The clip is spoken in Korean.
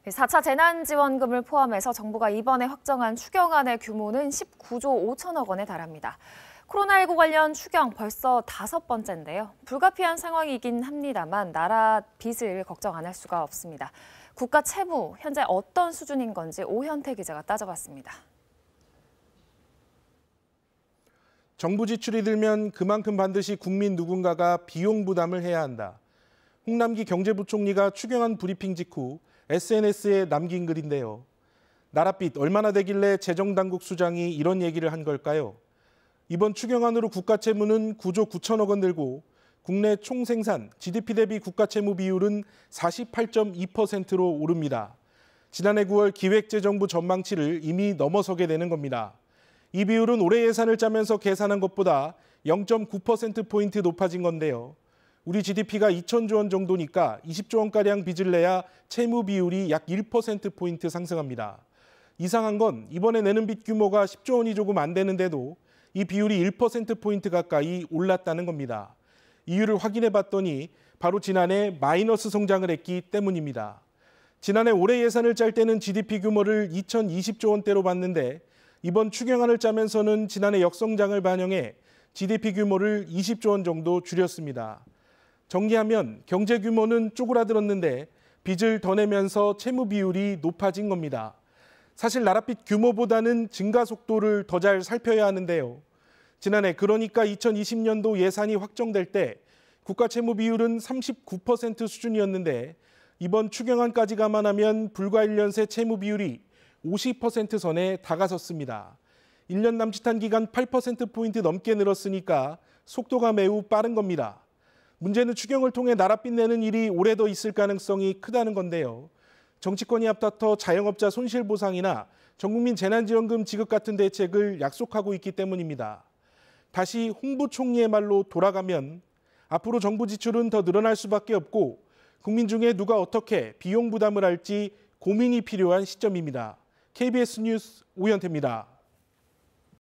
4차 재난지원금을 포함해서 정부가 이번에 확정한 추경안의 규모는 19조 5천억 원에 달합니다. 코로나19 관련 추경 벌써 5번째인데요. 불가피한 상황이긴 합니다만 나라 빚을 걱정 안 할 수가 없습니다. 국가 채무 현재 어떤 수준인 건지 오현태 기자가 따져봤습니다. 정부 지출이 들면 그만큼 반드시 국민 누군가가 비용 부담을 해야 한다. 홍남기 경제부총리가 추경안 브리핑 직후 SNS에 남긴 글인데요. 나라빚 얼마나 되길래 재정당국 수장이 이런 얘기를 한 걸까요? 이번 추경안으로 국가채무는 9조 9천억 원 늘고 국내 총생산 GDP 대비 국가채무 비율은 48.2%로 오릅니다. 지난해 9월 기획재정부 전망치를 이미 넘어서게 되는 겁니다. 이 비율은 올해 예산을 짜면서 계산한 것보다 0.9%포인트 높아진 건데요. 우리 GDP가 2천조 원 정도니까 20조 원가량 빚을 내야 채무 비율이 약 1%포인트 상승합니다. 이상한 건 이번에 내는 빚 규모가 10조 원이 조금 안 되는데도 이 비율이 1%포인트 가까이 올랐다는 겁니다. 이유를 확인해 봤더니 바로 지난해 마이너스 성장을 했기 때문입니다. 지난해 올해 예산을 짤 때는 GDP 규모를 2,020조 원대로 봤는데 이번 추경안을 짜면서는 지난해 역성장을 반영해 GDP 규모를 20조 원 정도 줄였습니다. 정리하면 경제 규모는 쪼그라들었는데 빚을 더 내면서 채무 비율이 높아진 겁니다. 사실 나라빚 규모보다는 증가 속도를 더 잘 살펴야 하는데요. 지난해 그러니까 2020년도 예산이 확정될 때 국가 채무 비율은 39% 수준이었는데 이번 추경안까지 감안하면 불과 1년 새 채무 비율이 50% 선에 다가섰습니다. 1년 남짓한 기간 8%포인트 넘게 늘었으니까 속도가 매우 빠른 겁니다. 문제는 추경을 통해 나라빚 내는 일이 올해 더 있을 가능성이 크다는 건데요. 정치권이 앞다퉈 자영업자 손실보상이나 전국민 재난지원금 지급 같은 대책을 약속하고 있기 때문입니다. 다시 홍 부총리의 말로 돌아가면 앞으로 정부 지출은 더 늘어날 수밖에 없고 국민 중에 누가 어떻게 비용 부담을 할지 고민이 필요한 시점입니다. KBS 뉴스 오현태입니다.